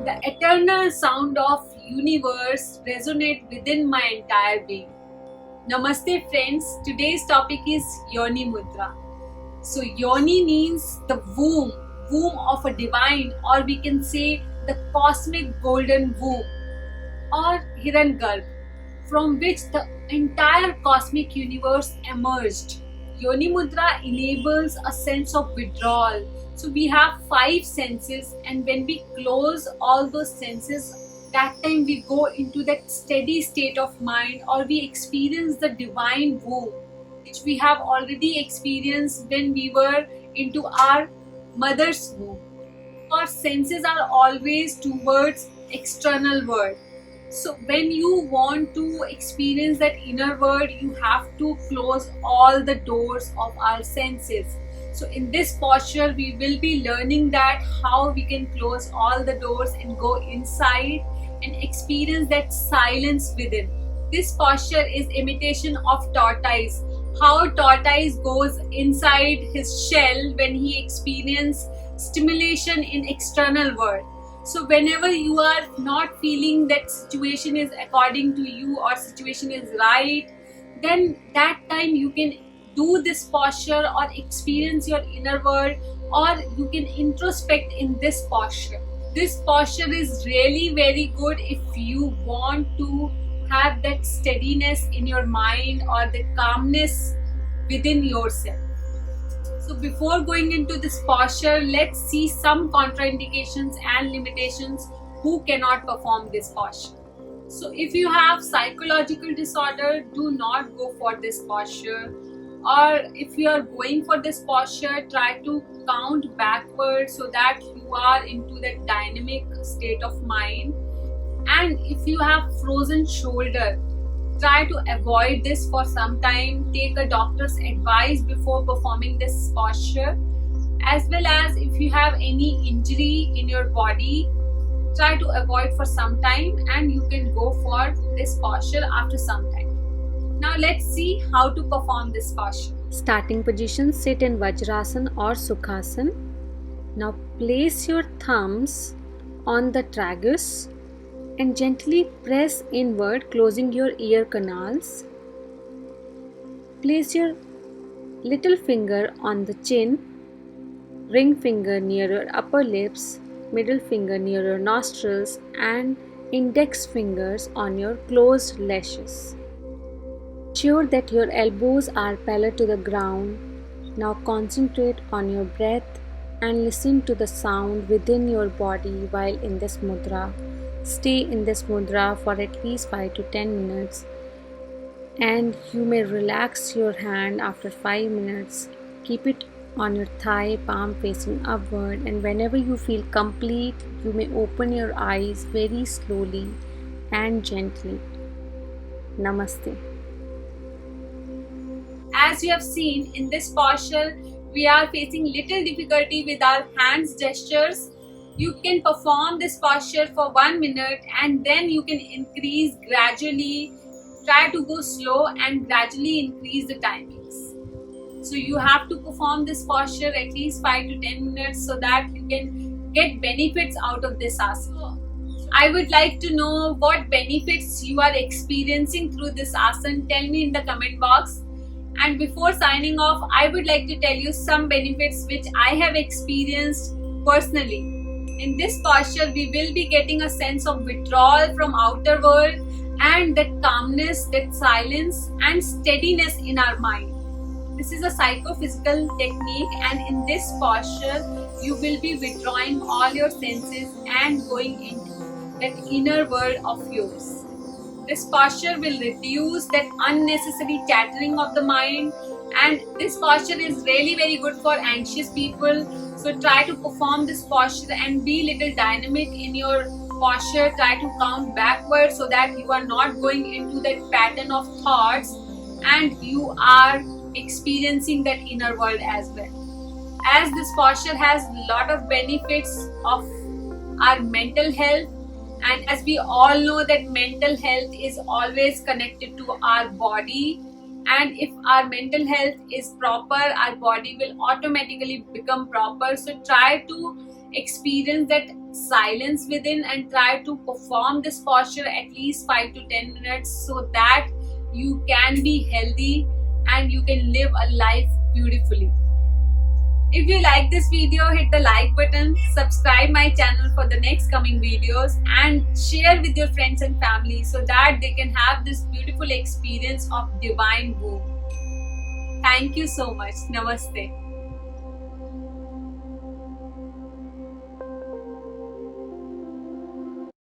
The eternal sound of universe resonate within my entire being. Namaste friends, today's topic is Yoni Mudra. So Yoni means the womb of a divine, or we can say the cosmic golden womb or Hirangarbh, from which the entire cosmic universe emerged. Yoni Mudra enables a sense of withdrawal. So we have 5 senses, and when we close all those senses, that time we go into that steady state of mind, or we experience the divine womb, which we have already experienced when we were into our mother's womb. Our senses are always towards external world. So when you want to experience that inner world, you have to close all the doors of our senses. So in this posture, we will be learning that how we can close all the doors and go inside and experience that silence within. This posture is imitation of tortoise. How tortoise goes inside his shell when he experiences stimulation in external world. So whenever you are not feeling that situation is according to you or situation is right, then that time you can do this posture or experience your inner world, or you can introspect in this posture. This posture is really very good if you want to have that steadiness in your mind or the calmness within yourself. So before going into this posture, let's see some contraindications and limitations who cannot perform this posture. So if you have psychological disorder, do not go for this posture. Or if you are going for this posture, try to count backwards so that you are into that dynamic state of mind. And if you have frozen shoulder, try to avoid this for some time. Take a doctor's advice before performing this posture. As well as if you have any injury in your body, try to avoid for some time, and you can go for this posture after some time. Now let's see how to perform this posture. Starting position, sit in Vajrasana or Sukhasana. Now place your thumbs on the tragus and gently press inward, closing your ear canals. Place your little finger on the chin, ring finger near your upper lips, middle finger near your nostrils, and index fingers on your closed lashes. Ensure that your elbows are parallel to the ground. Now concentrate on your breath and listen to the sound within your body while in this mudra. Stay in this mudra for at least 5 to 10 minutes, and you may relax your hand after 5 minutes. Keep it on your thigh, palm facing upward, and whenever you feel complete, you may open your eyes very slowly and gently. Namaste. As you have seen in this posture, we are facing little difficulty with our hands gestures. You can perform this posture for 1 minute, and then you can increase gradually. Try to go slow and gradually increase the timings. So you have to perform this posture at least 5 to 10 minutes so that you can get benefits out of this asana. I would like to know what benefits you are experiencing through this asana. Tell me in the comment box. And before signing off, I would like to tell you some benefits which I have experienced personally. In this posture, we will be getting a sense of withdrawal from outer world, and that calmness, that silence and steadiness in our mind. This is a psychophysical technique, and in this posture, you will be withdrawing all your senses and going into that inner world of yours. This posture will reduce that unnecessary chattering of the mind, and this posture is really very good for anxious people. So try to perform this posture and be little dynamic in your posture. Try to count backwards so that you are not going into that pattern of thoughts and you are experiencing that inner world as well. As this posture has a lot of benefits of our mental health, and as we all know that mental health is always connected to our body, and if our mental health is proper, our body will automatically become proper. So try to experience that silence within and try to perform this posture at least 5 to 10 minutes so that you can be healthy and you can live a life beautifully. If you like this video, hit the like button, subscribe my channel for the next coming videos, and share with your friends and family so that they can have this beautiful experience of divine womb. Thank you so much. Namaste.